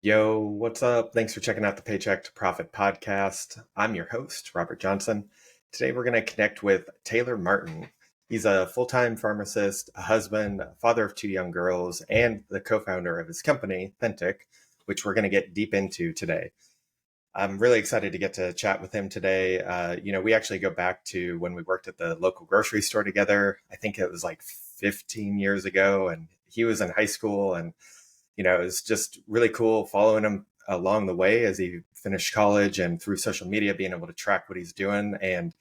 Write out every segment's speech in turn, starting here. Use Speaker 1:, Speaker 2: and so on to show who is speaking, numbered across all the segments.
Speaker 1: Yo, what's up? Thanks for checking out the Paycheck to Profit podcast. I'm your host, Robert Johnson. Today we're going to connect with Taylor Martin. He's a full-time pharmacist, a husband, a father of two young girls, and the co-founder of his company, Thentic, which we're going to get deep into today. I'm really excited to get to chat with him today. We actually go back to when we worked at the local grocery store together. I think it was like 15 years ago, and he was in high school, and it was just really cool following him along the way as he finished college and through social media, being able to track what he's doing. And,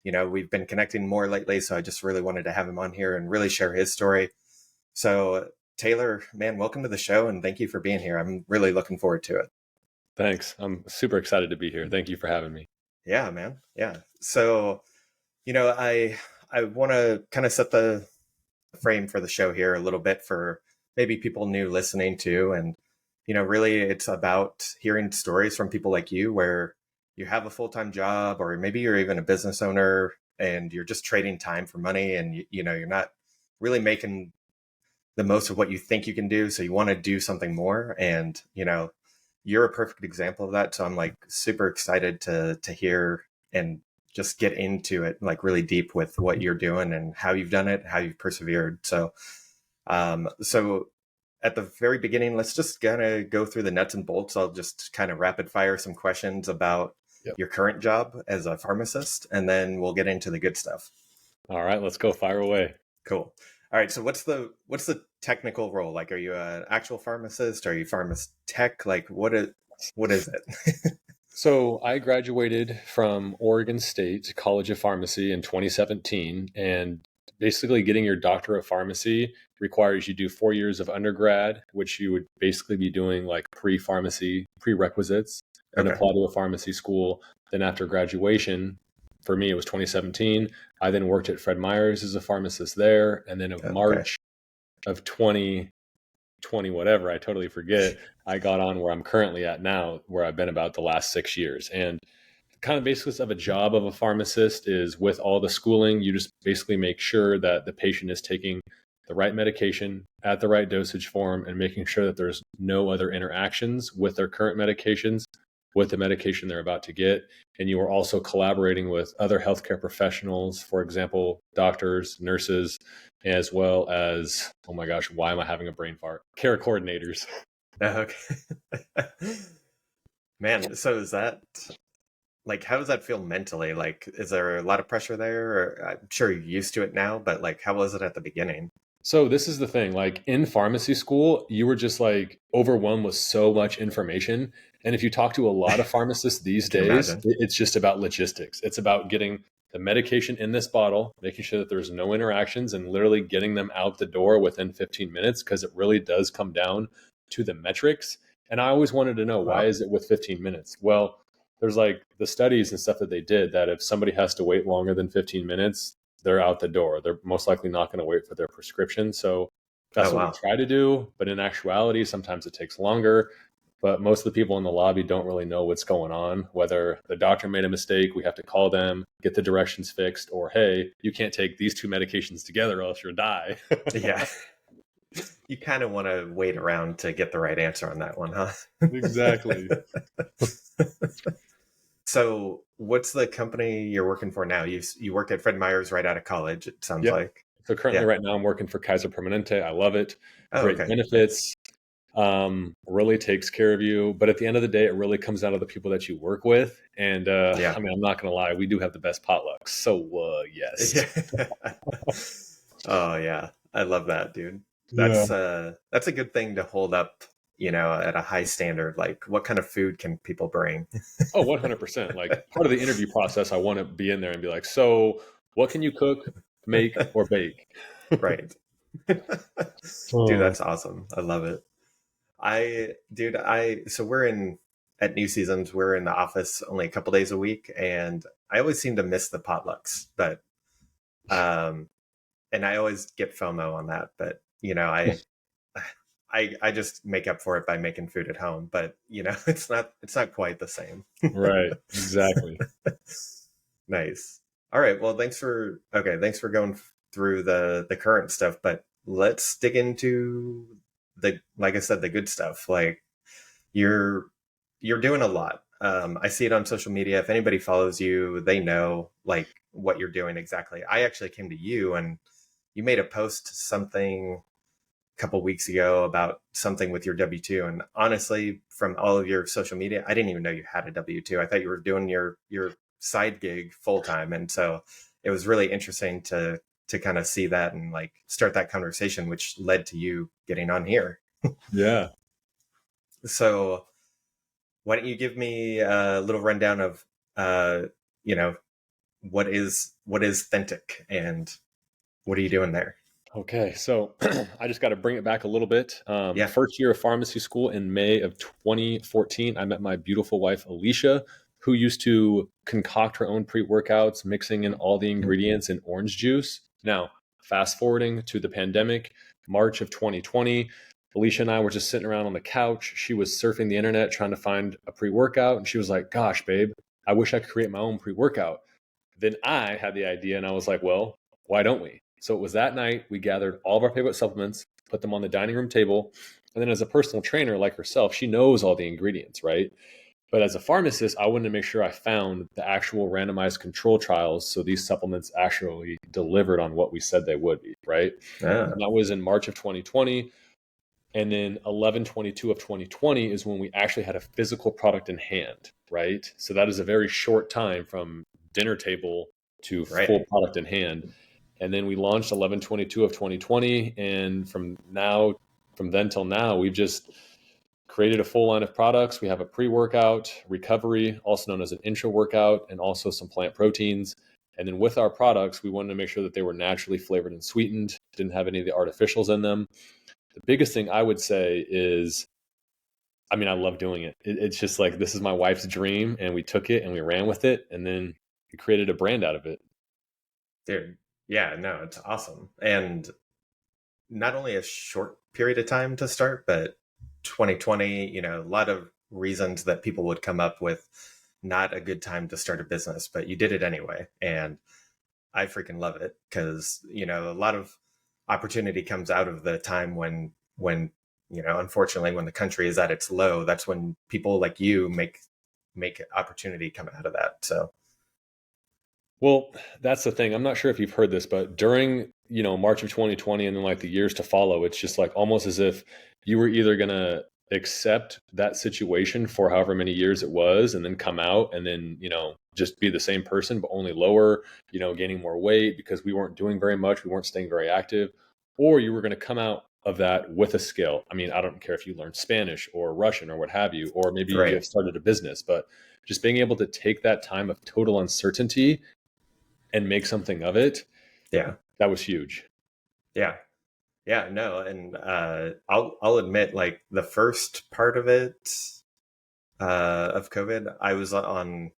Speaker 1: we've been connecting more lately. So I just really wanted to have him on here and really share his story. So, Taylor, man, welcome to the show. And thank you for being here. I'm really looking forward to it.
Speaker 2: Thanks. I'm super excited to be here. Thank you for having me.
Speaker 1: Yeah, man. Yeah. So, I want to kind of set the frame for the show here a little bit for maybe people new listening to. And, really it's about hearing stories from people like you where you have a full-time job, or maybe you're even a business owner and you're just trading time for money, and you're not really making the most of what you think you can do. So you want to do something more. And, you're a perfect example of that. So I'm like super excited to hear and just get into it like really deep with what you're doing and how you've done it, how you've persevered. So at the very beginning, let's just kind of go through the nuts and bolts. I'll just kind of rapid fire some questions about your current job as a pharmacist, and then we'll get into the good stuff.
Speaker 2: All right, let's go. Fire away.
Speaker 1: Cool. All right. So what's the technical role? Like, are you an actual pharmacist? Are you pharmacist tech? Like, what is it?
Speaker 2: So I graduated from Oregon State College of Pharmacy in 2017, and basically getting your doctorate of pharmacy requires you do 4 years of undergrad, which you would basically be doing like pre-pharmacy prerequisites and apply to a pharmacy school. Then after graduation, for me, it was 2017. I then worked at Fred Meyer's as a pharmacist there. And then in March of 2020, whatever, I totally forget, I got on where I'm currently at now, where I've been about the last 6 years. And kind of basis of a job of a pharmacist is, with all the schooling, you just basically make sure that the patient is taking the right medication at the right dosage form and making sure that there's no other interactions with their current medications with the medication they're about to get. And you are also collaborating with other healthcare professionals, for example, doctors, nurses, as well as, oh my gosh, why am I having a brain fart? Care coordinators.
Speaker 1: Okay. Man, so is that, like, how does that feel mentally? Like, is there a lot of pressure there? Or I'm sure you're used to it now, but like, how was it at the beginning?
Speaker 2: So this is the thing, like in pharmacy school, you were just like overwhelmed with so much information. And if you talk to a lot of pharmacists these days, it's just about logistics. It's about getting the medication in this bottle, making sure that there's no interactions, and literally getting them out the door within 15 minutes, because it really does come down to the metrics. And I always wanted to know, why is it with 15 minutes? Well, there's like the studies and stuff that they did that if somebody has to wait longer than 15 minutes, they're out the door. They're most likely not going to wait for their prescription. So that's what we try to do. But in actuality, sometimes it takes longer. But most of the people in the lobby don't really know what's going on, whether the doctor made a mistake, we have to call them, get the directions fixed, or, hey, you can't take these two medications together or else you'll die.
Speaker 1: Yeah. You kind of want to wait around to get the right answer on that one, huh?
Speaker 2: Exactly.
Speaker 1: So what's the company you're working for now? You work at Fred Meyer's right out of college, it sounds like.
Speaker 2: So currently right now I'm working for Kaiser Permanente. I love it. Great benefits. Really takes care of you. But at the end of the day, it really comes down to the people that you work with. And I mean, I'm not going to lie, we do have the best potlucks. So yes.
Speaker 1: Oh yeah. I love that, dude. That's a good thing to hold up, at a high standard. Like, what kind of food can people bring?
Speaker 2: Oh, 100%. Like, part of the interview process, I want to be in there and be like, so what can you cook, make, or bake?
Speaker 1: Right. Dude, that's awesome. I love it. So we're at New Seasons, we're in the office only a couple days a week, and I always seem to miss the potlucks, but, and I always get FOMO on that, but, I just make up for it by making food at home, but it's not quite the same.
Speaker 2: Right. Exactly.
Speaker 1: Nice. All right. Well, thanks for going through the current stuff, but let's dig into like I said, the good stuff. Like, you're you're doing a lot. I see it on social media. If anybody follows you, they know like what you're doing exactly. I actually came to you and you made a post something a couple weeks ago about something with your W-2. And honestly, from all of your social media, I didn't even know you had a W-2. I thought you were doing your side gig full time. And so it was really interesting to kind of see that and like start that conversation, which led to you getting on here.
Speaker 2: Yeah.
Speaker 1: So why don't you give me a little rundown of you know, what is Thentic and what are you doing there?
Speaker 2: Okay, so I just got to bring it back a little bit.
Speaker 1: Yeah.
Speaker 2: First year of pharmacy school in May of 2014, I met my beautiful wife, Alicia, who used to concoct her own pre workouts, mixing in all the ingredients in orange juice. Now, fast forwarding to the pandemic, March of 2020, Alicia and I were just sitting around on the couch. She was surfing the internet trying to find a pre workout, and she was like, "Gosh, babe, I wish I could create my own pre workout." Then I had the idea, and I was like, well, why don't we? So it was that night we gathered all of our favorite supplements, put them on the dining room table. And then as a personal trainer like herself, she knows all the ingredients, right? But as a pharmacist, I wanted to make sure I found the actual randomized control trials so these supplements actually delivered on what we said they would be, right?
Speaker 1: Ah,
Speaker 2: And that was in March of 2020. And then 11/22 of 2020 is when we actually had a physical product in hand, right? So that is a very short time from dinner table to
Speaker 1: right.
Speaker 2: full product in hand. And then we launched 11/22 of 2020. And from then till now, we've just created a full line of products. We have a pre workout, recovery, also known as an intra workout, and also some plant proteins. And then with our products, we wanted to make sure that they were naturally flavored and sweetened, didn't have any of the artificials in them. The biggest thing I would say is, I mean, I love doing it. It's just like, this is my wife's dream, and we took it and we ran with it, and then we created a brand out of it.
Speaker 1: Dude, yeah, no, it's awesome. And not only a short period of time to start, but 2020, a lot of reasons that people would come up with not a good time to start a business, but you did it anyway. And I freaking love it because, a lot of opportunity comes out of the time when, unfortunately, when the country is at its low, that's when people like you make opportunity come out of that. So,
Speaker 2: Well, that's the thing. I'm not sure if you've heard this, but during, March of 2020 and then like the years to follow, it's just like almost as if you were either going to accept that situation for however many years it was and then come out and then, just be the same person, but only lower, gaining more weight because we weren't doing very much. We weren't staying very active. Or you were going to come out of that with a skill. I mean, I don't care if you learned Spanish or Russian or what have you, or maybe you
Speaker 1: right.
Speaker 2: have started a business, but just being able to take that time of total uncertainty and make something of it,
Speaker 1: Yeah.
Speaker 2: that was huge.
Speaker 1: Yeah. Yeah, no, and I'll admit, like the first part of it of COVID, I was on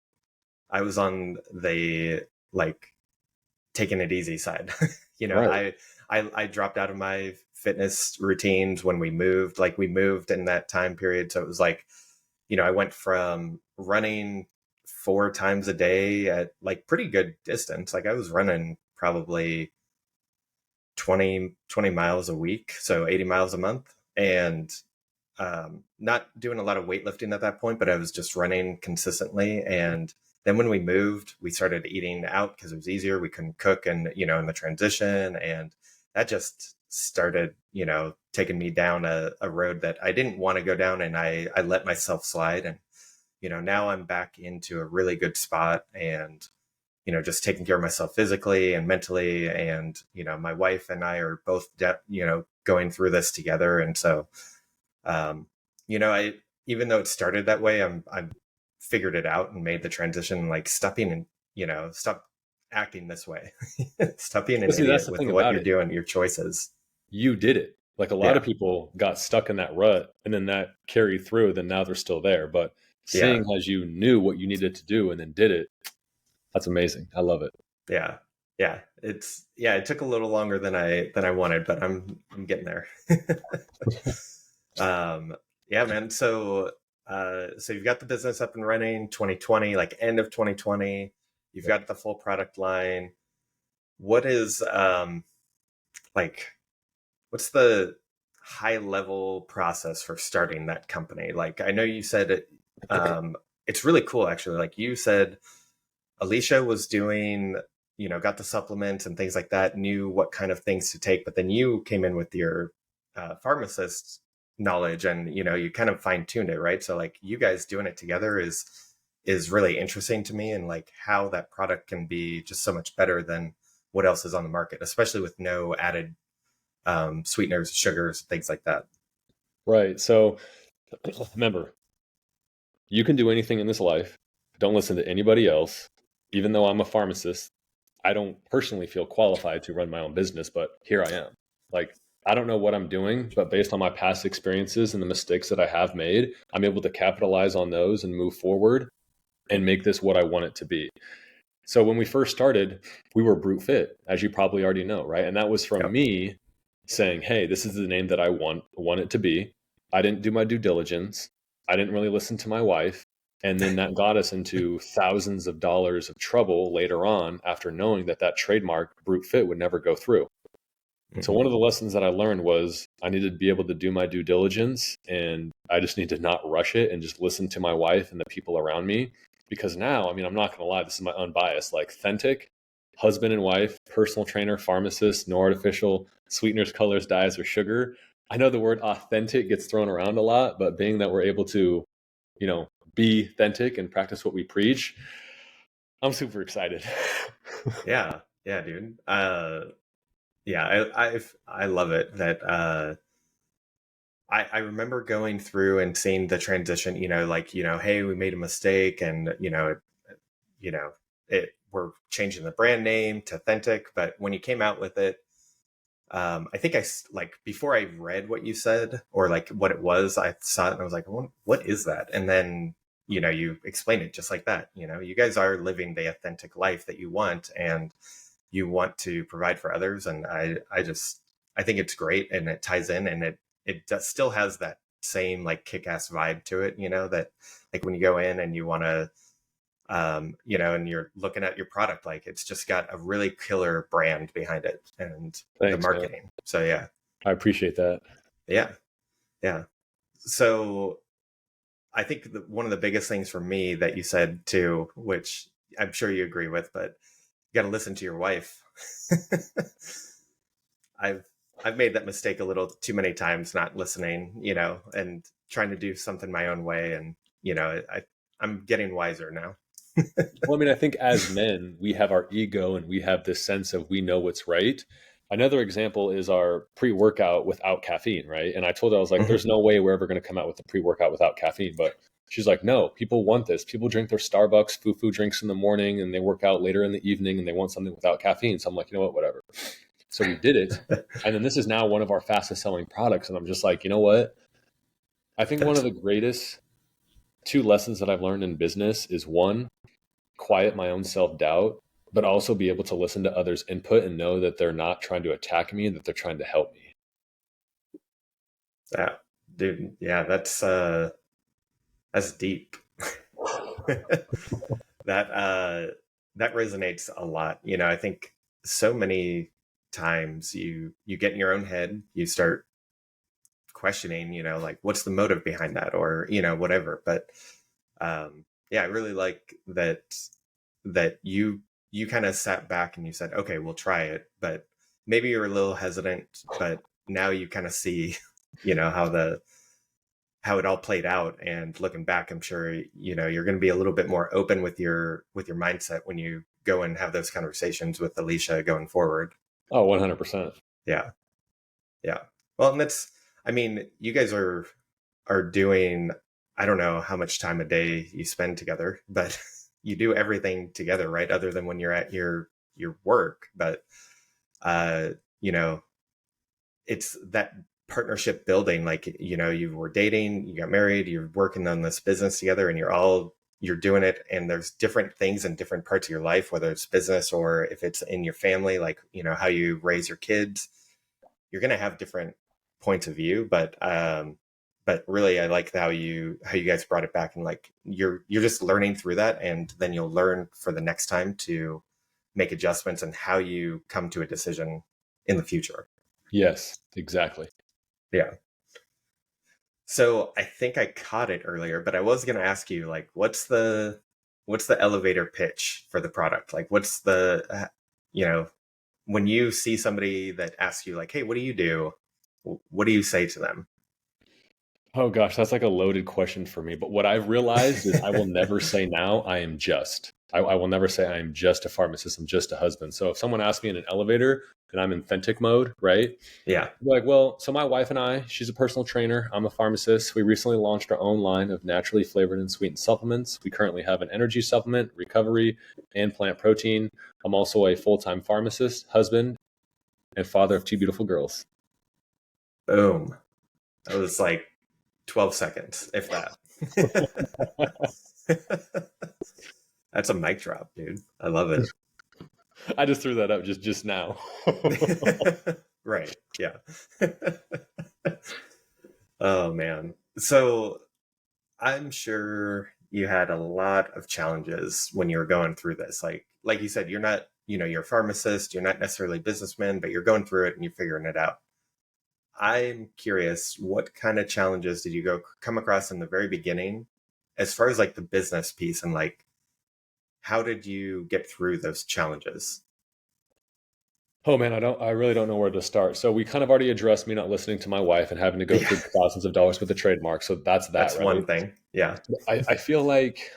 Speaker 1: the like taking it easy side.
Speaker 2: Right.
Speaker 1: I dropped out of my fitness routines when we moved. Like we moved in that time period, so it was like, I went from running 4 times a day at like pretty good distance. Like I was running probably 20 miles a week, so 80 miles a month, and not doing a lot of weightlifting at that point, but I was just running consistently. And then when we moved, we started eating out because it was easier. We couldn't cook, and in the transition, and that just started, taking me down a road that I didn't want to go down, and I let myself slide. And now I'm back into a really good spot, and just taking care of myself physically and mentally. And, my wife and I are both, going through this together. And so, I, even though it started that way, I'm figured it out and made the transition, like stopping and, stop acting this way. Stop being an
Speaker 2: But see, that's
Speaker 1: idiot
Speaker 2: the
Speaker 1: with
Speaker 2: thing
Speaker 1: what
Speaker 2: about
Speaker 1: you're
Speaker 2: it.
Speaker 1: doing, your choices.
Speaker 2: You did it. Like a lot of
Speaker 1: Yeah.
Speaker 2: people got stuck in that rut and then that carried through, then now they're still there. But
Speaker 1: Yeah.
Speaker 2: seeing as you knew what you needed to do and then did it, that's amazing. I love it.
Speaker 1: Yeah. Yeah. It took a little longer than I wanted, but I'm getting there. um, yeah, man. So you've got the business up and running 2020, like end of 2020, you've got the full product line. What is, like, what's the high level process for starting that company? Like, I know you said it's really cool, actually. Like you said, Alicia was doing, got the supplements and things like that, knew what kind of things to take, but then you came in with your pharmacist knowledge, and you kind of fine tuned it, right? So like you guys doing it together is really interesting to me, and like how that product can be just so much better than what else is on the market, especially with no added sweeteners, sugars, things like that.
Speaker 2: Right. So remember, you can do anything in this life. Don't listen to anybody else. Even though I'm a pharmacist, I don't personally feel qualified to run my own business, but here I am. Like, I don't know what I'm doing, but based on my past experiences and the mistakes that I have made, I'm able to capitalize on those and move forward and make this what I want it to be. So when we first started, we were Brute Fit, as you probably already know, right? And that was from
Speaker 1: Yep.
Speaker 2: me saying, "Hey, this is the name that I want it to be." I didn't do my due diligence. I didn't really listen to my wife, and then that got us into thousands of dollars of trouble later on after knowing that that trademark Brute Fit would never go through. So
Speaker 1: Hmm.
Speaker 2: one of the lessons that I learned was I needed to be able to do my due diligence, and I just need to not rush it and just listen to my wife and the people around me. Because now, I mean, I'm not going to lie, this is my unbiased, like Thentic, husband and wife, personal trainer, pharmacist, no artificial sweeteners, colors, dyes, or sugar. I know the word authentic gets thrown around a lot, but being that we're able to, you know, be authentic and practice what we preach, I'm super excited.
Speaker 1: Yeah, yeah, dude. Yeah, I love it that I remember going through and seeing the transition, like, hey, we made a mistake, and you know, we're changing the brand name to Thentic. But when you came out with it, I think like before I read what you said or like what it was, I saw it and I was like, what is that? And then, you explained it just like that. You guys are living the authentic life that you want, and you want to provide for others. And I think it's great, and it ties in, and still has that same like kick-ass vibe to it, that like when you go in and you want to, and you're looking at your product, like it's just got a really killer brand behind it and the
Speaker 2: Thanks, man.
Speaker 1: marketing. So yeah,
Speaker 2: I appreciate that.
Speaker 1: yeah, yeah. So I think one of the biggest things for me that you said too, which I'm sure you agree with, but you got to listen to your wife. I've I've made that mistake a little too many times, not listening, and trying to do something my own way, and I'm getting wiser now.
Speaker 2: Well, I mean, I think as men, we have our ego and we have this sense of we know what's right. Another example is our pre workout without caffeine, right? And I told her, I was like,
Speaker 1: Mhm.
Speaker 2: there's no way we're ever going to come out with a pre workout without caffeine. But she's like, no, people want this. People drink their Starbucks foo drinks in the morning and they work out later in the evening and they want something without caffeine. So I'm like, you know what, whatever. So we did it. And then this is now one of our fastest selling products. And I'm just like, you know what? I think one of
Speaker 1: That's
Speaker 2: the greatest two lessons that I've learned in business is one, quiet my own self doubt, but also be able to listen to others' input and know that they're not trying to attack me, that they're trying to help me.
Speaker 1: yeah, dude. Yeah, that's deep. that that resonates a lot. I think so many times you get in your own head, you start questioning, like what's the motive behind that, or whatever. But yeah, I really like that you kind of sat back and you said, okay, we'll try it, but maybe you're a little hesitant, but now you kind of see, how it all played out, and looking back, I'm sure you're going to be a little bit more open with your mindset when you go and have those conversations with Alicia going forward.
Speaker 2: Oh, 100%.
Speaker 1: Yeah, yeah. Well, and that's, I mean, you guys are doing, I don't know how much time a day you spend together, but you do everything together, right? Other than when you're at your work. But uh you know it's that partnership building, like, you were dating, you got married, you're working on this business together, and you're doing it, and there's different things in different parts of your life, whether it's business or if it's in your family, like, how you raise your kids. You're going to have different points of view, but really, I like how you guys brought it back, and like you're just learning through that, and then you'll learn for the next time to make adjustments and how you come to a decision in the future.
Speaker 2: Yes, exactly.
Speaker 1: Yeah. So I think I caught it earlier, but I was going to ask you, like, what's the elevator pitch for the product? Like, what's the, you know, when you see somebody that asks you, like, hey, what do you do? What do you say to them?
Speaker 2: Oh gosh, that's like a loaded question for me. But what I've realized is I will never say now I am just. I will never say I am just a pharmacist. I'm just a husband. So if someone asks me in an elevator and I'm in Thentic mode, right?
Speaker 1: Yeah.
Speaker 2: I'm like, well, so my wife and I, she's a personal trainer. I'm a pharmacist. We recently launched our own line of naturally flavored and sweetened supplements. We currently have an energy supplement, recovery, and plant protein. I'm also a full-time pharmacist, husband, and father of two beautiful girls.
Speaker 1: Boom. That was like 12 seconds, if that. That's a mic drop, dude. I love it.
Speaker 2: I just threw that up just now.
Speaker 1: Right. Yeah. Oh man. So I'm sure you had a lot of challenges when you were going through this. Like you said, you're not, you're a pharmacist, you're not necessarily a businessman, but you're going through it and you're figuring it out. I'm curious, what kind of challenges did you come across in the very beginning as far as like the business piece, and like how did you get through those challenges?
Speaker 2: Oh man, I really don't know where to start. So we kind of already addressed me not listening to my wife and having to go
Speaker 1: Yeah,
Speaker 2: through thousands of dollars with the trademark. So that's that,
Speaker 1: that's
Speaker 2: right?
Speaker 1: one thing. Yeah.
Speaker 2: I feel like,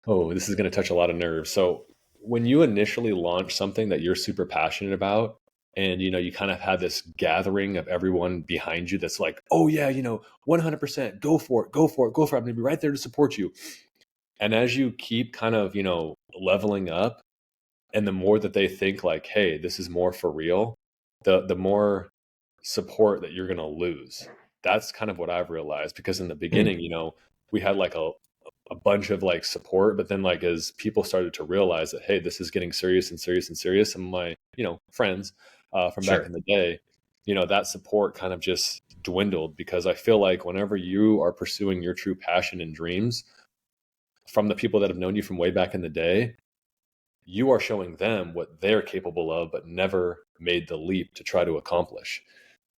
Speaker 2: oh, this is going to touch a lot of nerves. So when you initially launch something that you're super passionate about, and you kind of have this gathering of everyone behind you that's like, oh yeah, 100%, go for it, go for it, go for it. I'm going to be right there to support you. And as you keep kind of, leveling up, and the more that they think like, hey, this is more for real, the more support that you're going to lose. That's kind of what I've realized, because in the
Speaker 1: Hmm.
Speaker 2: beginning, we had like a bunch of like support, but then like as people started to realize that, hey, this is getting serious and serious and serious, some of my friends from back in
Speaker 1: Sure.
Speaker 2: the day, that support kind of just dwindled, because I feel like whenever you are pursuing your true passion and dreams from the people that have known you from way back in the day, you are showing them what they're capable of, but never made the leap to try to accomplish.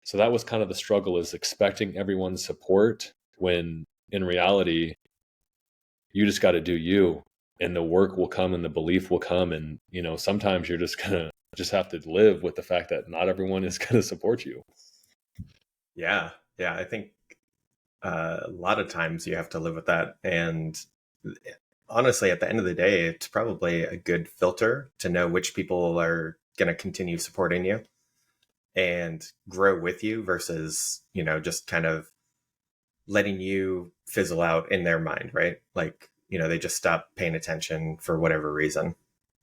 Speaker 2: So that was kind of the struggle, is expecting everyone's support when in reality, you just got to do you, and the work will come and the belief will come. And, sometimes you're just going to just have to live with the fact that not everyone is going to support you.
Speaker 1: Yeah. Yeah. I think a lot of times you have to live with that. And honestly, at the end of the day, it's probably a good filter to know which people are going to continue supporting you and grow with you versus, just kind of letting you fizzle out in their mind, right? Like, they just stop paying attention for whatever reason.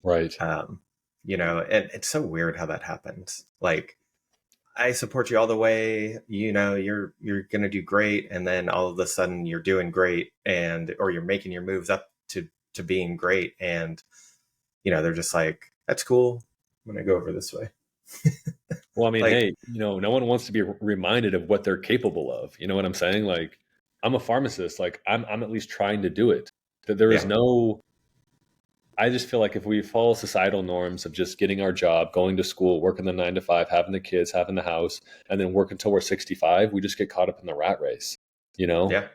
Speaker 2: Right.
Speaker 1: Um, and it's so weird how that happens. Like, I support you all the way, you're gonna do great, and then all of a sudden you're doing great, and or you're making your moves up to being great, and they're just like, that's cool. I'm gonna go over this way.
Speaker 2: Well, I mean,
Speaker 1: Like,
Speaker 2: hey, no one wants to be reminded of what they're capable of. You know what I'm saying? Like, I'm a pharmacist. Like, I'm at least trying to do it. That there is
Speaker 1: yeah,
Speaker 2: no. I just feel like if we follow societal norms of just getting our job, going to school, working the 9 to 5, having the kids, having the house, and then work until we're 65, we just get caught up in the rat race. You know?
Speaker 1: yeah,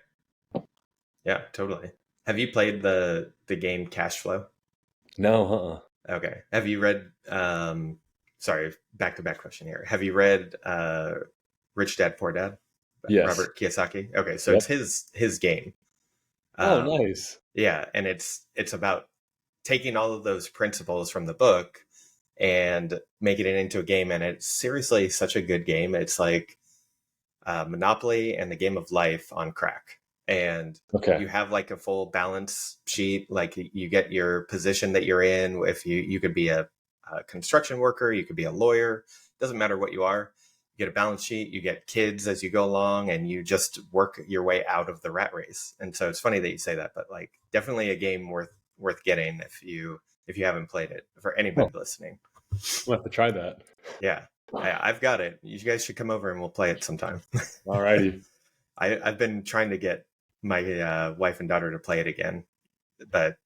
Speaker 1: yeah, totally. Have you played the game Cash Flow?
Speaker 2: No, uh-uh.
Speaker 1: Okay. Have you read sorry, back to back question here. Have you read Rich Dad Poor Dad?
Speaker 2: Yes.
Speaker 1: Robert Kiyosaki? Okay, so it's
Speaker 2: Yep.
Speaker 1: his game.
Speaker 2: Oh,
Speaker 1: Um
Speaker 2: nice.
Speaker 1: yeah, and it's about taking all of those principles from the book and making it into a game, and it's seriously such a good game. It's like Monopoly and the game of life on crack. And
Speaker 2: Okay.
Speaker 1: you have like a full balance sheet. Like you get your position that you're in. If you could be a construction worker, you could be a lawyer. Doesn't matter what you are. You get a balance sheet. You get kids as you go along, and you just work your way out of the rat race. And so it's funny that you say that, but like definitely a game worth getting if you haven't played it, for
Speaker 2: Oh,
Speaker 1: anybody listening.
Speaker 2: we'll have to try that.
Speaker 1: Yeah, I've got it. You guys should come over and we'll play it sometime.
Speaker 2: All righty.
Speaker 1: I've been trying to get my wife and daughter to play it again, but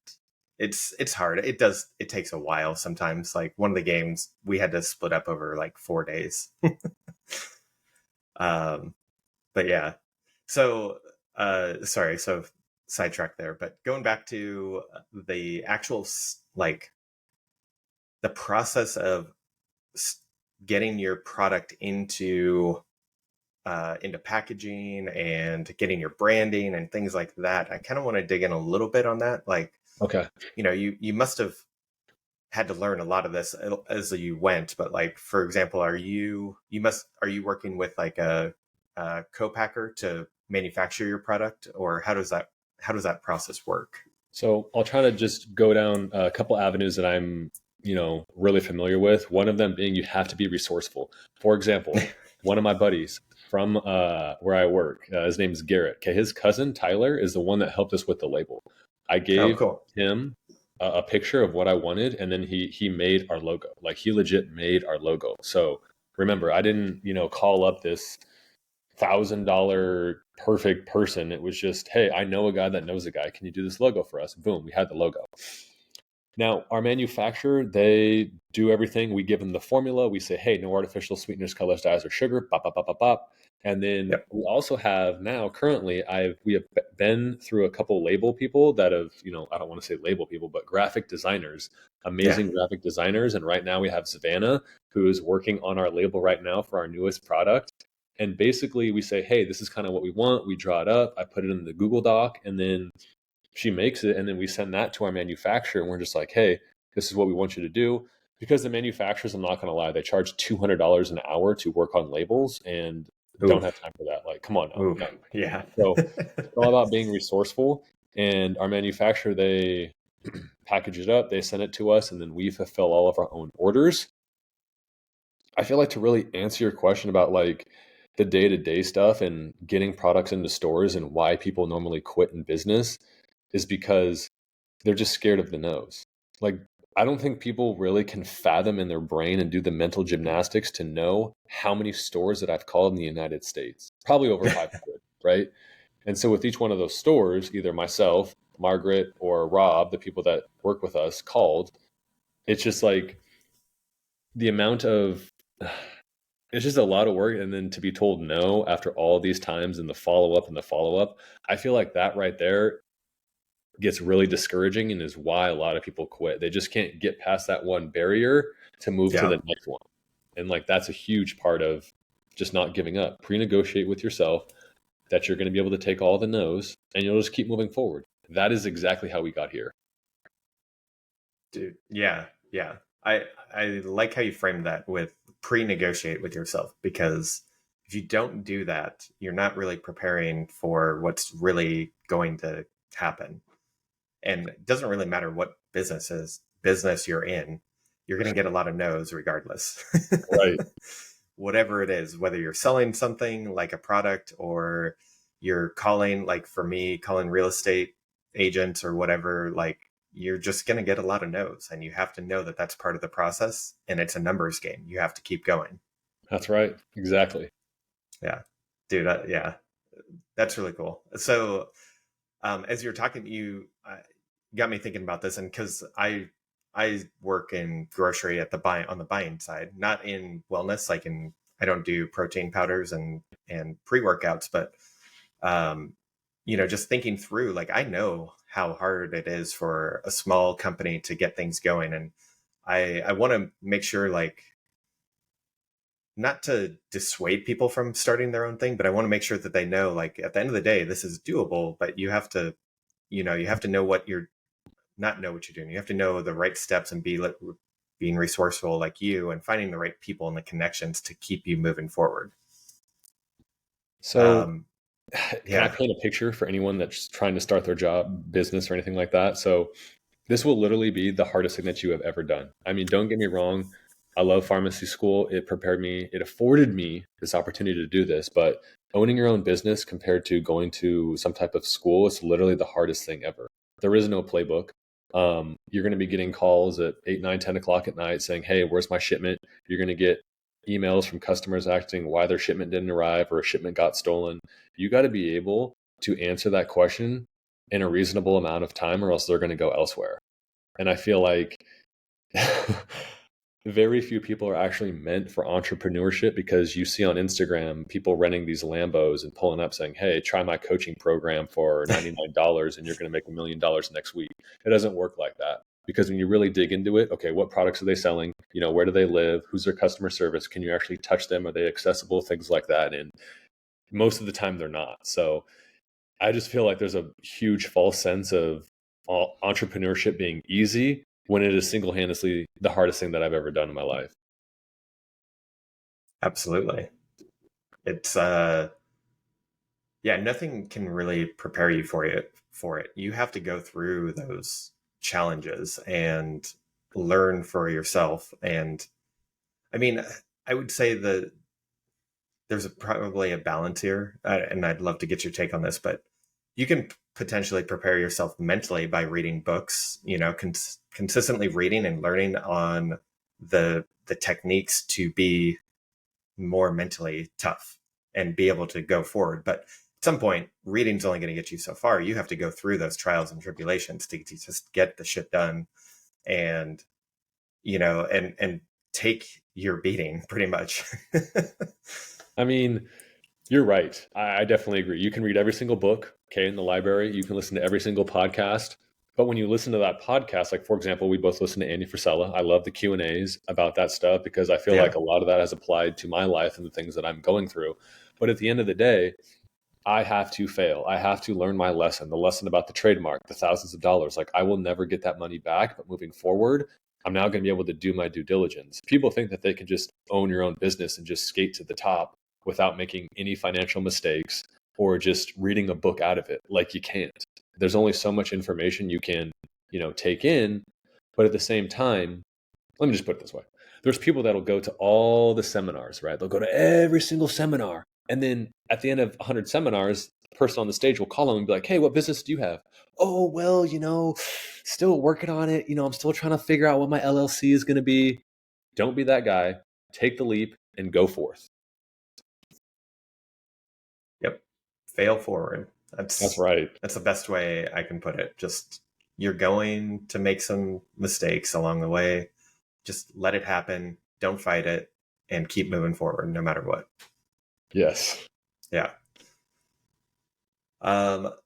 Speaker 1: it's hard. It takes a while sometimes. Like one of the games we had to split up over like 4 days. Um, but yeah, so sorry, so sidetracked there. But going back to the actual like the process of getting your product into packaging and getting your branding and things like that. I kind of want to dig in a little bit on that. Like,
Speaker 2: Okay.
Speaker 1: you must have had to learn a lot of this as you went, but like, for example, are you working with like a co-packer to manufacture your product, or how does that process work?
Speaker 2: So I'll try to just go down a couple avenues that I'm, really familiar with. One of them being you have to be resourceful. For example, one of my buddies from where I work, his name is Garrett. Okay, his cousin Tyler is the one that helped us with the label. I
Speaker 1: Oh,
Speaker 2: gave
Speaker 1: cool.
Speaker 2: him a picture of what I wanted, and then he made our logo. Like he legit made our logo. So remember, I didn't call up this $1,000 perfect person. It was just, hey, I know a guy that knows a guy. Can you do this logo for us? Boom, we had the logo. Now, our manufacturer, they do everything. We give them the formula. We say, hey, no artificial sweeteners, colors, dyes, or sugar. Bop, bop, bop, bop, bop. And then
Speaker 1: Yep.
Speaker 2: we also have now currently, we have been through a couple label people that have, I don't want to say label people, but graphic designers,
Speaker 1: Yeah.
Speaker 2: amazing graphic designers. And right now we have Savannah, who is working on our label right now for our newest product. And basically we say, hey, this is kind of what we want. We draw it up. I put it in the Google Doc, and then she makes it, and then we send that to our manufacturer, and we're just like, hey, this is what we want you to do. Because the manufacturers, I'm not going to lie, they charge $200 an hour to work on labels, and don't have
Speaker 1: Oof.
Speaker 2: time for that. Like, come on now.
Speaker 1: Oof.
Speaker 2: No.
Speaker 1: Yeah.
Speaker 2: So it's all about being resourceful. And our manufacturer, they package it up, they send it to us, and then we fulfill all of our own orders. I feel like to really answer your question about like the day-to-day stuff and getting products into stores and why people normally quit in business is because they're just scared of the no's. Like, I don't think people really can fathom in their brain and do the mental gymnastics to know how many stores that I've called in the United States. Probably over 500, right? And so with each one of those stores, either myself, Margaret, or Rob, the people that work with us, called, it's just like the amount of it's just a lot of work, and then to be told no after all these times and the follow up, I feel like that right there gets really discouraging and is why a lot of people quit. They just can't get past that one barrier to move to
Speaker 1: Yeah.
Speaker 2: the next one. And like that's a huge part of just not giving up. Pre-negotiate with yourself that you're going to be able to take all the no's, and you'll just keep moving forward. That is exactly how we got here.
Speaker 1: Dude. Yeah. Yeah. I like how you framed that with pre-negotiate with yourself, because if you don't do that, you're not really preparing for what's really going to happen. And it doesn't really matter what business you're in, you're going to get a lot of no's regardless.
Speaker 2: Right.
Speaker 1: Whatever it is, whether you're selling something like a product, or you're calling, like for me, calling real estate agents or whatever, like you're just going to get a lot of no's, and you have to know that that's part of the process, and it's a numbers game. You have to keep going.
Speaker 2: That's right. Exactly.
Speaker 1: Yeah. Dude, yeah, that's really cool. So, as you're talking, you got me thinking about this, and because I work in grocery at the on the buying side, not in wellness. Like I don't do protein powders and pre workouts, but um, just thinking through, like I know how hard it is for a small company to get things going, and I want to make sure, like, not to dissuade people from starting their own thing, but I want to make sure that they know, like, at the end of the day, this is doable, but you have to know what you're not know what you're doing. You have to know the right steps and being resourceful like you, and finding the right people and the connections to keep you moving forward.
Speaker 2: So
Speaker 1: Um,
Speaker 2: can I
Speaker 1: yeah,
Speaker 2: paint a picture for anyone that's trying to start their job, business, or anything like that? So this will literally be the hardest thing that you have ever done. I mean, don't get me wrong. I love pharmacy school. It prepared me, it afforded me this opportunity to do this, but owning your own business compared to going to some type of school is literally the hardest thing ever. There is no playbook. You're going to be getting calls at 8, 9, 10 o'clock at night saying, hey, where's my shipment? You're going to get emails from customers asking why their shipment didn't arrive or a shipment got stolen. You got to be able to answer that question in a reasonable amount of time, or else they're going to go elsewhere. And I feel like very few people are actually meant for entrepreneurship, because you see on Instagram people renting these Lambos and pulling up saying, "Hey, try my coaching program for $99 and you're going to make $1 million next week." It doesn't work like that, because when you really dig into it, okay, what products are they selling? Where do they live? Who's their customer service? Can you actually touch them? Are they accessible? Things like that. And most of the time they're not. So I just feel like there's a huge false sense of entrepreneurship being easy, when it is single-handedly the hardest thing that I've ever done in my life.
Speaker 1: Absolutely. It's yeah, nothing can really prepare you for it. You have to go through those challenges and learn for yourself. And I mean, I would say that there's probably a balance here, and I'd love to get your take on this, but you can potentially prepare yourself mentally by reading books, consistently reading and learning on the techniques to be more mentally tough and be able to go forward. But at some point, reading's only going to get you so far. You have to go through those trials and tribulations to just get the shit done, and and take your beating pretty much.
Speaker 2: I mean, you're right. I definitely agree. You can read every single book, okay, in the library. You can listen to every single podcast. But when you listen to that podcast, like for example, we both listen to Andy Frisella. I love the Q&As about that stuff, because I feel
Speaker 1: Yeah.
Speaker 2: like a lot of that has applied to my life and the things that I'm going through. But at the end of the day, I have to fail. I have to learn my lesson, the lesson about the trademark, the thousands of dollars. Like, I will never get that money back, but moving forward, I'm now going to be able to do my due diligence. People think that they can just own your own business and just skate to the top without making any financial mistakes or just reading a book out of it. Like, you can't. There's only so much information you can, take in. But at the same time, let me just put it this way. There's people that'll go to all the seminars, right? They'll go to every single seminar. And then at the end of 100 seminars, the person on the stage will call them and be like, "Hey, what business do you have?" "Oh, well, still working on it. I'm still trying to figure out what my LLC is going to be." Don't be that guy. Take the leap and go forth.
Speaker 1: Yep. Fail forward.
Speaker 2: That's
Speaker 1: That's
Speaker 2: right.
Speaker 1: that's the best way I can put it. Just you're going to make some mistakes along the way. Just let it happen. Don't fight it and keep moving forward no matter what.
Speaker 2: Yes.
Speaker 1: Yeah.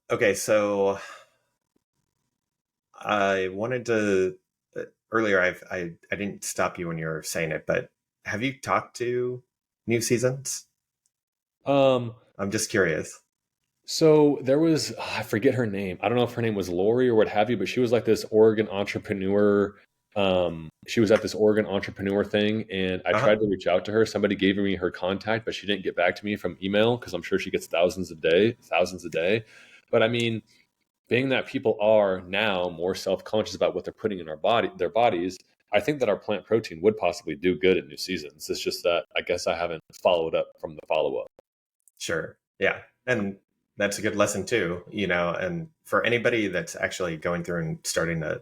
Speaker 1: Okay, so I wanted to earlier I didn't stop you when you were saying it, but have you talked to New Seasons?
Speaker 2: Um,
Speaker 1: I'm just curious.
Speaker 2: So there was, I forget her name. I don't know if her name was Lori or what have you, but she was like this Oregon entrepreneur. She was at this Oregon entrepreneur thing, and I
Speaker 1: Uh-huh.
Speaker 2: tried to reach out to her. Somebody gave me her contact, but she didn't get back to me from email, because I'm sure she gets thousands a day. But I mean, being that people are now more self-conscious about what they're putting in their bodies, I think that our plant protein would possibly do good at New Seasons. It's just that I guess I haven't followed up from the follow-up.
Speaker 1: Sure. Yeah. And that's a good lesson too, and for anybody that's actually going through and starting a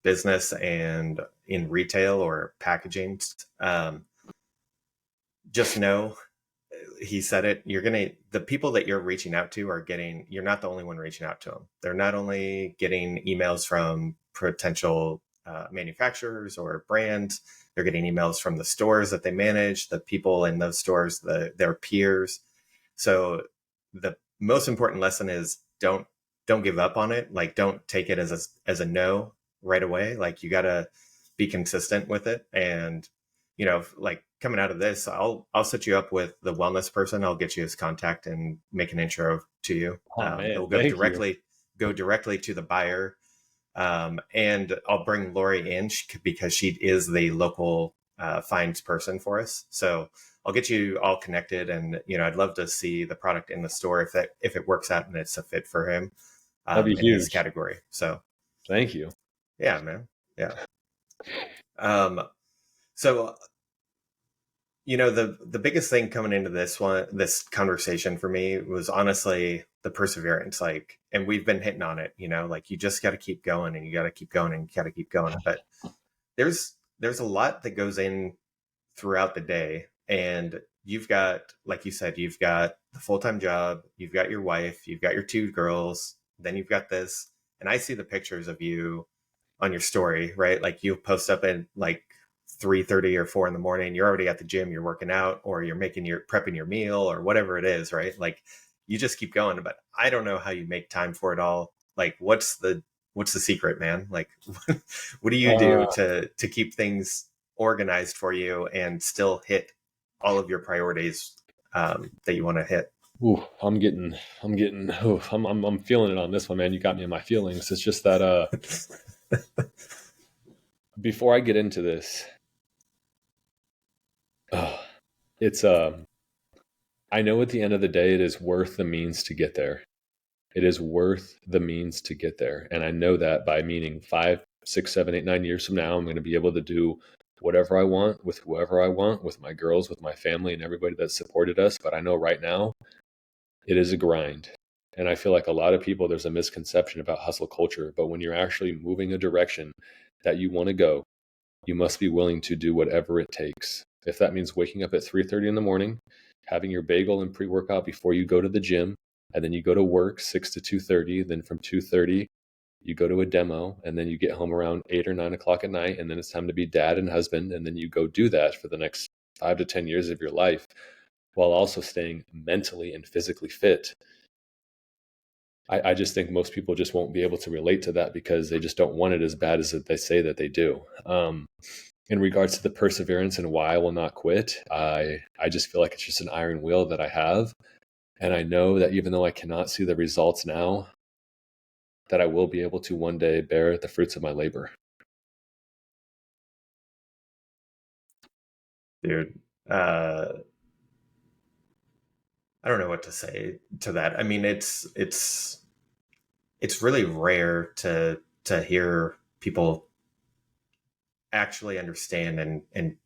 Speaker 1: business and in retail or packaging, just know he said it, the people that you're reaching out to you're not the only one reaching out to them. They're not only getting emails from potential manufacturers or brands, they're getting emails from the stores that they manage, the people in those stores, their peers. So the most important lesson is don't give up on it. Like, don't take it as a no right away. Like, you got to be consistent with it. And like, coming out of this, I'll set you up with the wellness person. I'll get you his contact and make an intro to you.
Speaker 2: Oh man,
Speaker 1: He'll
Speaker 2: thank you.
Speaker 1: go directly to the buyer. And I'll bring Lori in because she is the local finds person for us. So I'll get you all connected, and I'd love to see the product in the store if it works out and it's a fit for him
Speaker 2: That'd be
Speaker 1: in his
Speaker 2: huge.
Speaker 1: category. So
Speaker 2: Thank you.
Speaker 1: yeah, man, yeah. Um, so the biggest thing coming into this conversation for me was honestly the perseverance. Like, and we've been hitting on it. Like, you just got to keep going, and you got to keep going, and you got to keep going. But there's a lot that goes in throughout the day, and you've got, like you said, you've got the full-time job, you've got your wife, you've got your two girls, then you've got and I see the pictures of you on your story, right? Like, you post up in like 3:30 or 4 in the morning, you're already at the gym, you're working out, or you're prepping your meal or whatever it is, right? Like you just keep going. But I don't know how you make time for it all. Like what's the secret, man? Like what do you do
Speaker 2: Uh,
Speaker 1: to keep things organized for you and still hit all of your priorities that you want to hit?
Speaker 2: I'm feeling it on this one, man. You got me in my feelings. It's just that, before I get into this, uh, it's, I know at the end of the day, it is worth the means to get there. It is worth the means to get there. And I know that by meaning 5, 6, 7, 8, 9 years from now, I'm going to be able to do whatever I want with whoever I want, with my girls, with my family, and everybody that supported us. But I know right now it is a grind. And I feel like a lot of people, there's a misconception about hustle culture. But when you're actually moving a direction that you want to go, you must be willing to do whatever it takes. If that means waking up at 3:30 in the morning, having your bagel and pre-workout before you go to the gym, and then you go to work 6 to 2:30, then from 2:30 you go to a demo, and then you get home around 8 or 9 o'clock at night, and then it's time to be dad and husband, and then you go do that for the next 5 to 10 years of your life while also staying mentally and physically fit. I just think most people just won't be able to relate to that because they just don't want it as bad as they say that they do. In regards to the perseverance and why I will not quit, I just feel like it's just an iron will that I have. And I know that even though I cannot see the results now, that I will be able to one day bear the fruits of my labor.
Speaker 1: Dude, I don't know what to say to that. I mean, it's really rare to hear people actually understand and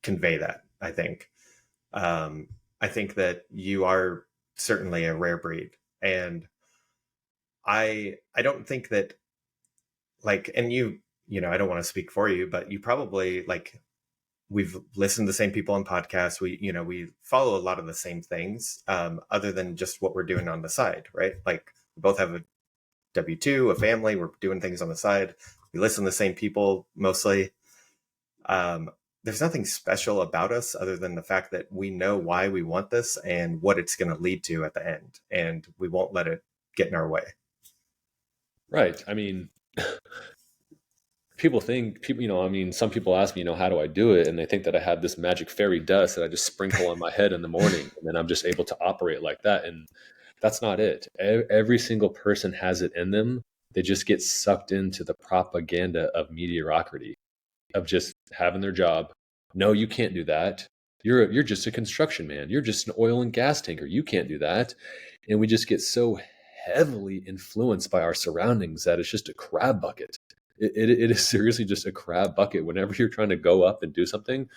Speaker 1: convey that. I think that you are certainly a rare breed, and I don't think that like, and you know, I don't want to speak for you, but you probably like we've listened to the same people on podcasts. We follow a lot of the same things, other than just what we're doing on the side, right? Like we both have a W-2, a family, we're doing things on the side. We listen to the same people mostly. Um, there's nothing special about us other than the fact that we know why we want this and what it's going to lead to at the end. And we won't let it get in our way.
Speaker 2: Right. I mean, I mean, some people ask me, how do I do it? And they think that I have this magic fairy dust that I just sprinkle on my head in the morning and then I'm just able to operate like that. And that's not it. Every single person has it in them. They just get sucked into the propaganda of mediocrity, of just having their job. No, you can't do that. You're just a construction man. You're just an oil and gas tanker. You can't do that. And we just get so heavily influenced by our surroundings that it's just a crab bucket. It is seriously just a crab bucket. Whenever you're trying to go up and do something,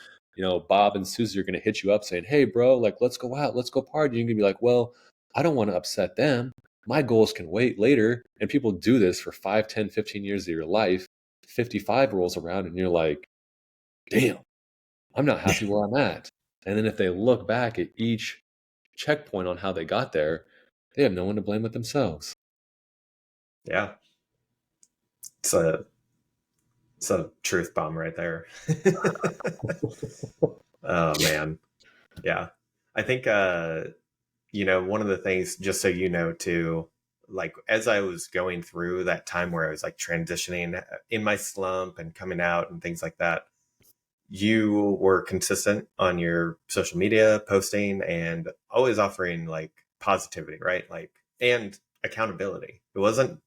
Speaker 2: Bob and Susie are going to hit you up saying, "Hey, bro, like, let's go out, let's go party." You're going to be like, "Well, I don't want to upset them. My goals can wait later." And people do this for 5, 10, 15 years of your life. 55 rolls around and you're like, damn, I'm not happy where I'm at. And then if they look back at each checkpoint on how they got there, they have no one to blame but themselves.
Speaker 1: Yeah. It's a it's a truth bomb right there. Oh man. Yeah. I think one of the things, just so you know too, like as I was going through that time where I was like transitioning in my slump and coming out and things like that, you were consistent on your social media posting and always offering like positivity, right? Like, and accountability. It wasn't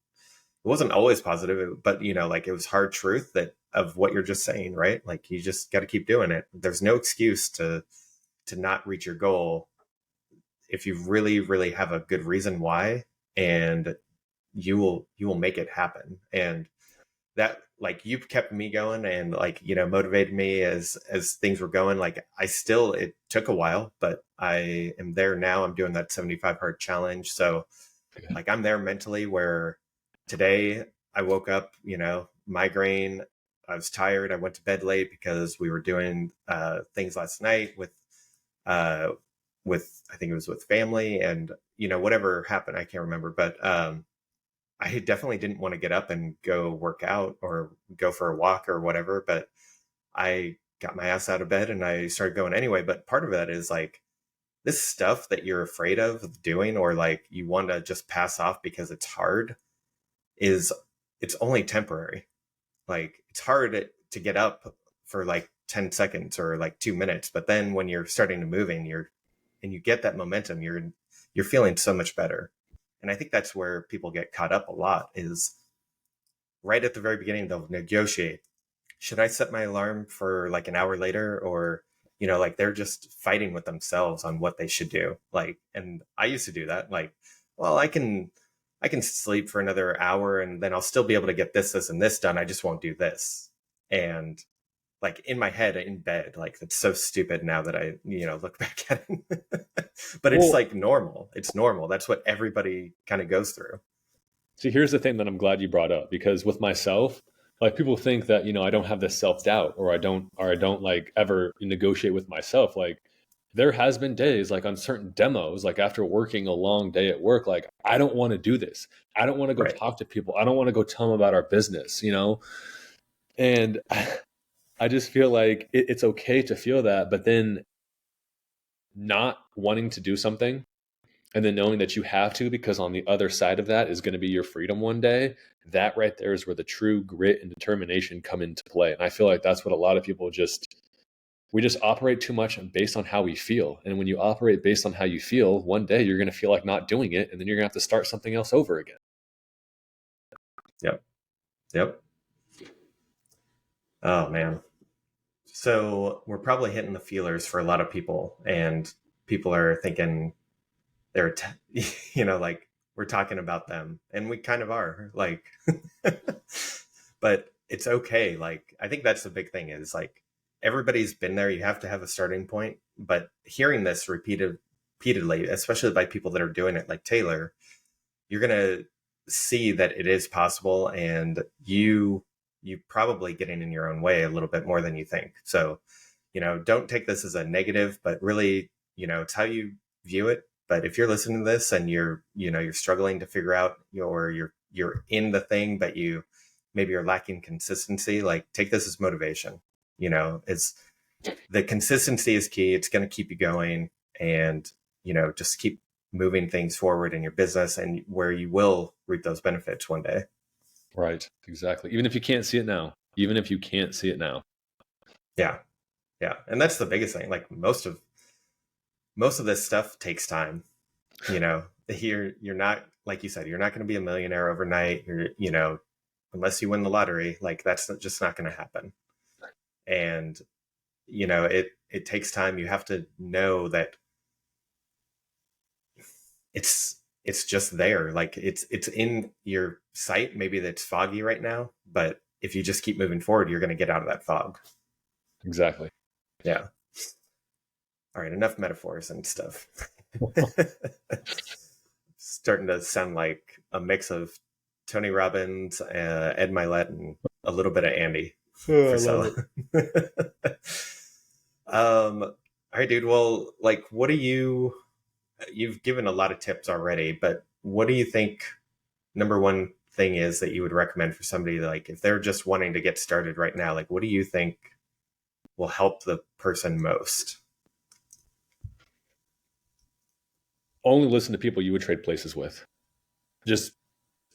Speaker 1: always positive, but like it was hard truth that of what you're just saying, right? Like you just got to keep doing it. There's no excuse to not reach your goal if you really, really have a good reason why, and you will make it happen. And that, like, you've kept me going and like motivated me as things were going. Like it took a while, but I am there now. I'm doing that 75 hard challenge, so like I'm there mentally. Where today I woke up, migraine, I was tired, I went to bed late because we were doing things last night uh with I think it was with family, and whatever happened, I can't remember, but I definitely didn't want to get up and go work out or go for a walk or whatever, but I got my ass out of bed and I started going anyway. But part of that is like this stuff that you're afraid of doing, or like you want to just pass off because it's hard, is it's only temporary. Like it's hard to get up for like 10 seconds or like 2 minutes, but then when you're starting to moving, and you get that momentum, you're feeling so much better. And I think that's where people get caught up a lot, is right at the very beginning they'll negotiate, should I set my alarm for like an hour later, or like they're just fighting with themselves on what they should do. Like, and I used to do that. Like, well, I can sleep for another hour and then I'll still be able to get this and this done. I just won't do this. And like in my head in bed, like it's so stupid now that I look back at it. But it's
Speaker 2: Well,
Speaker 1: like normal. It's normal. That's what everybody kind of goes through.
Speaker 2: see, here's the thing that I'm glad you brought up, because with myself, like people think that, I don't have this self-doubt, or I don't like ever negotiate with myself. Like there has been days like on certain demos, like after working a long day at work, like I don't want to do this. I don't want to go
Speaker 1: Right.
Speaker 2: talk to people. I don't want to go tell them about our business. And I just feel like it's okay to feel that, but then not wanting to do something and then knowing that you have to, because on the other side of that is going to be your freedom one day. That right there is where the true grit and determination come into play. And I feel like that's what a lot of people we just operate too much based on how we feel. And when you operate based on how you feel, one day you're going to feel like not doing it, and then you're going to have to start something else over again.
Speaker 1: Yep. Yep. Oh man. So we're probably hitting the feelers for a lot of people, and people are thinking like we're talking about them, and we kind of are, like, but it's okay. Like, I think that's the big thing, is like everybody's been there. You have to have a starting point, but hearing this repeatedly, especially by people that are doing it, like Taylor, you're gonna see that it is possible, and you probably getting in your own way a little bit more than you think. So, don't take this as a negative, but really, it's how you view it. But if you're listening to this and you're struggling to figure out you're in the thing, but maybe you're lacking consistency, like take this as motivation. It's the consistency is key. It's going to keep you going, and, just keep moving things forward in your business, and where you will reap those benefits one day.
Speaker 2: Right. Exactly. Even if you can't see it now, even if you can't see it now.
Speaker 1: Yeah. Yeah. And that's the biggest thing. Like most of this stuff takes time. You're not, like you said, you're not going to be a millionaire overnight. Unless you win the lottery, like that's just not going to happen. And, it takes time. You have to know that it's just there. Like it's in your sight. Maybe that's foggy right now, but if you just keep moving forward, you're going to get out of that fog.
Speaker 2: Exactly.
Speaker 1: Yeah. All right. Enough metaphors and stuff. Starting to sound like a mix of Tony Robbins, Ed Milet, and a little bit of Andy
Speaker 2: Oh, I love
Speaker 1: Frisella.
Speaker 2: it.
Speaker 1: All right, dude. Well, like, you've given a lot of tips already, but what do you think number one thing is that you would recommend for somebody, like if they're just wanting to get started right now? Like, what do you think will help the person most?
Speaker 2: Only listen to people you would trade places with. Just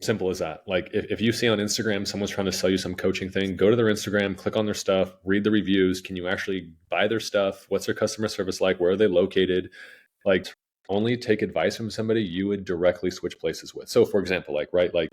Speaker 2: simple as that. Like if you see on Instagram someone's trying to sell you some coaching thing, go to their Instagram, click on their stuff, read the reviews. Can you actually buy their stuff? What's their customer service like? Where are they located? Like only take advice from somebody you would directly switch places with. So for example, like, right, like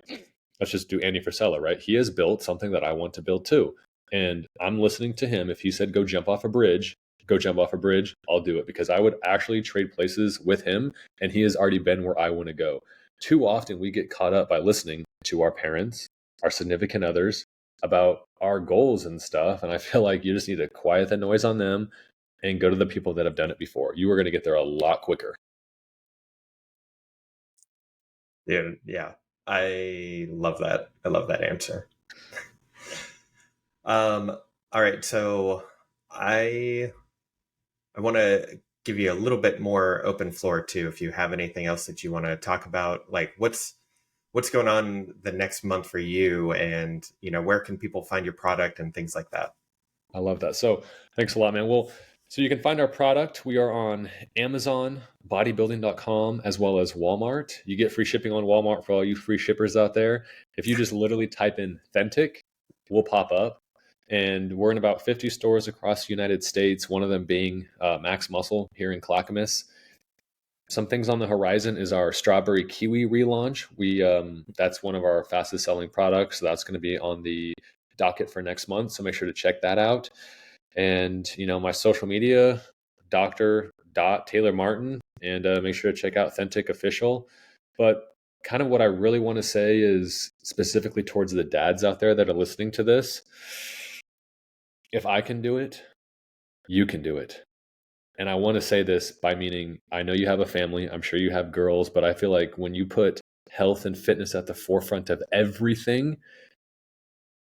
Speaker 2: let's just do Andy Frisella, right? He has built something that I want to build too. And I'm listening to him. If he said go jump off a bridge, go jump off a bridge, I'll do it, because I would actually trade places with him, and he has already been where I want to go. Too often we get caught up by listening to our parents, our significant others, about our goals and stuff. And I feel like you just need to quiet the noise on them and go to the people that have done it before. You are going to get there a lot quicker.
Speaker 1: Dude, yeah, I love that. I love that answer. All right, so I I want to give you a little bit more open floor too, if you have anything else that you want to talk about. Like, what's going on the next month for you, and where can people find your product and things like that?
Speaker 2: I love that. So thanks a lot, man. Well, so you can find our product. We are on Amazon, bodybuilding.com, as well as Walmart. You get free shipping on Walmart for all you free shippers out there. If you just literally type in Thentic, we'll pop up. And we're in about 50 stores across the United States, one of them being Max Muscle here in Clackamas. Some things on the horizon is our strawberry kiwi relaunch. That's one of our fastest selling products. So that's going to be on the docket for next month. So make sure to check that out. And my social media, Dr. Taylor Martin, and make sure to check out Thentic Official. But kind of what I really want to say is specifically towards the dads out there that are listening to this. If I can do it, you can do it. And I want to say this by meaning, I know you have a family, I'm sure you have girls, but I feel like when you put health and fitness at the forefront of everything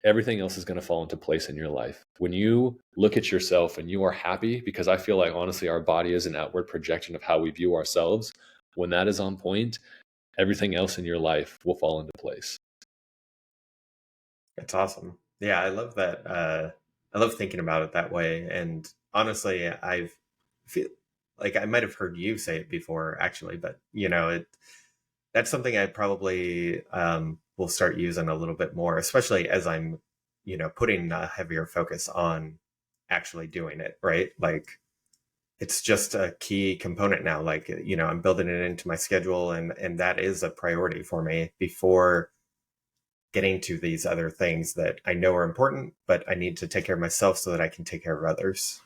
Speaker 2: else is going to fall into place in your life. When you look at yourself and you are happy, because I feel like honestly, our body is an outward projection of how we view ourselves. When that is on point, everything else in your life will fall into place.
Speaker 1: It's awesome. Yeah, I love that. I love thinking about it that way. And honestly, I feel like I might have heard you say it before, actually, but that's something I probably will start using a little bit more, especially as I'm, putting a heavier focus on actually doing it, right? Like it's just a key component now. Like, I'm building it into my schedule, and that is a priority for me before getting to these other things that I know are important, but I need to take care of myself so that I can take care of others.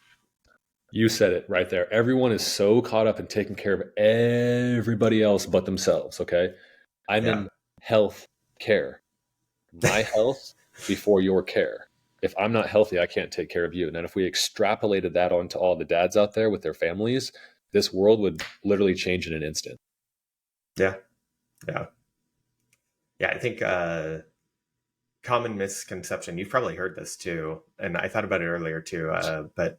Speaker 2: You said it right there. Everyone is so caught up in taking care of everybody else but themselves. Okay. I'm
Speaker 1: Yeah.
Speaker 2: in health care. My health before your care. If I'm not healthy, I can't take care of you. And then if we extrapolated that onto all the dads out there with their families, this world would literally change in an instant.
Speaker 1: Yeah. Yeah. Yeah. I think common misconception, you've probably heard this too, and I thought about it earlier too, but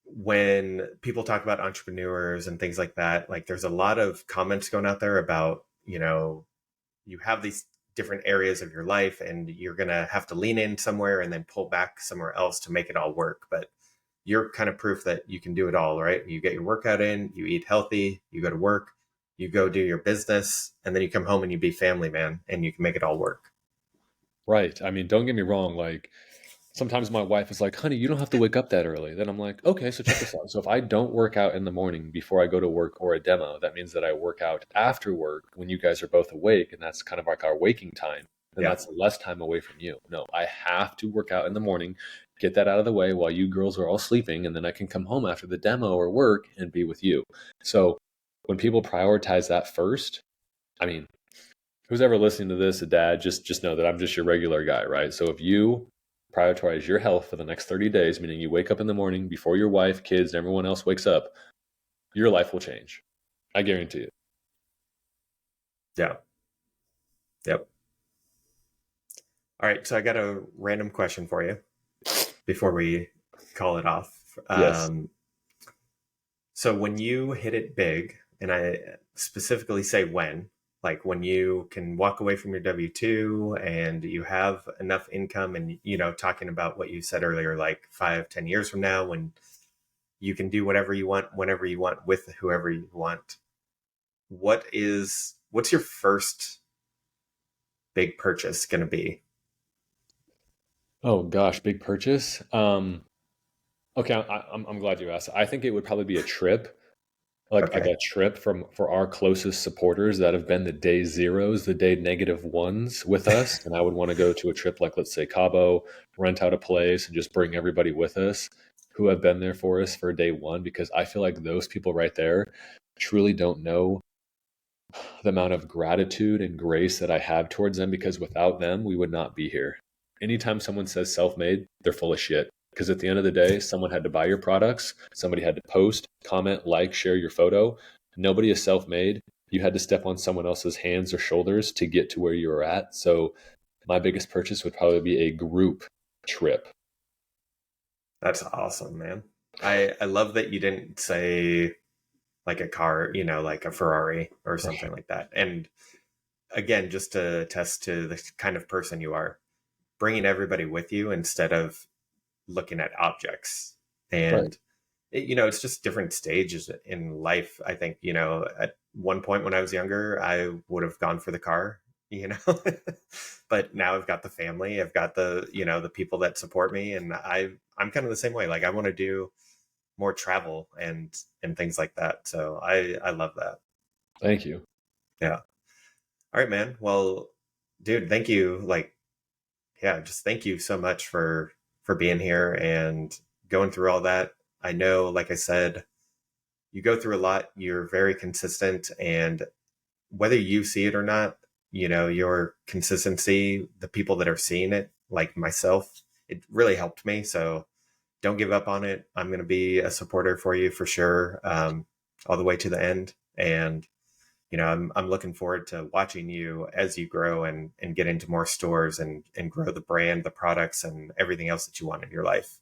Speaker 1: when people talk about entrepreneurs and things like that, like there's a lot of comments going out there about, you have these different areas of your life and you're going to have to lean in somewhere and then pull back somewhere else to make it all work. But you're kind of proof that you can do it all, right? You get your workout in, you eat healthy, you go to work, you go do your business, and then you come home and you be family man and you can make it all work.
Speaker 2: Right. I mean, don't get me wrong. Like sometimes my wife is like, honey, you don't have to wake up that early. Then I'm like, okay, so check this out. So if I don't work out in the morning before I go to work or a demo, that means that I work out after work when you guys are both awake. And that's kind of like our waking time. Then
Speaker 1: Yeah.
Speaker 2: that's less time away from you. No, I have to work out in the morning, get that out of the way while you girls are all sleeping. And then I can come home after the demo or work and be with you. So when people prioritize that first, I mean, who's ever listening to this, a dad, just know that I'm just your regular guy, right? So if you prioritize your health for the next 30 days, meaning you wake up in the morning before your wife, kids, and everyone else wakes up, your life will change. I guarantee it.
Speaker 1: Yeah. Yep. All right. So I got a random question for you before we call it off.
Speaker 2: Yes.
Speaker 1: So when you hit it big, and I specifically say when, like when you can walk away from your W-2 and you have enough income, and, talking about what you said earlier, like 5, 10 years from now, when you can do whatever you want, whenever you want, with whoever you want, what's your first big purchase going to be?
Speaker 2: Oh gosh, big purchase. Okay, I'm glad you asked. I think it would probably be a trip, like
Speaker 1: Okay.
Speaker 2: a trip for our closest supporters that have been the day zeros, the day negative ones with us. And I would want to go to a trip like, let's say, Cabo, rent out a place and just bring everybody with us who have been there for us for day one, because I feel like those people right there truly don't know the amount of gratitude and grace that I have towards them, because without them, we would not be here. Anytime someone says self made, they're full of shit. Because at the end of the day, someone had to buy your products, somebody had to post, comment, like, share your photo. Nobody is self made. You had to step on someone else's hands or shoulders to get to where you were at. So, my biggest purchase would probably be a group trip.
Speaker 1: That's awesome, man. I love that you didn't say like a car, like a Ferrari or something like that. And again, just to attest to the kind of person you are, bringing everybody with you instead of looking at objects.
Speaker 2: Right.
Speaker 1: And it's just different stages in life. I think, at one point when I was younger, I would have gone for the car, you know, but now I've got the family, I've got the people that support me. And I'm kind of the same way. Like I want to do more travel and things like that. So I love that.
Speaker 2: Thank you.
Speaker 1: Yeah. All right, man. Well, dude, thank you. Like, yeah, just thank you so much for being here and going through all that. I know, like I said, you go through a lot. You're very consistent, and whether you see it or not, your consistency, the people that are seeing it, like myself, it really helped me. So don't give up on it. I'm going to be a supporter for you for sure, all the way to the end. And I'm looking forward to watching you as you grow and get into more stores and grow the brand, the products, and everything else that you want in your life.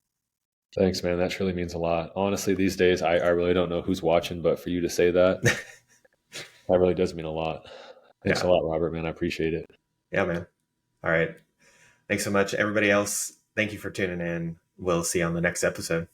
Speaker 2: Thanks, man. That truly means a lot. Honestly, these days, I really don't know who's watching, but for you to say that, that really does mean a lot. Thanks a
Speaker 1: Yeah.
Speaker 2: lot, Robert, man. I appreciate it.
Speaker 1: Yeah, man. All right. Thanks so much, everybody else. Thank you for tuning in. We'll see you on the next episode.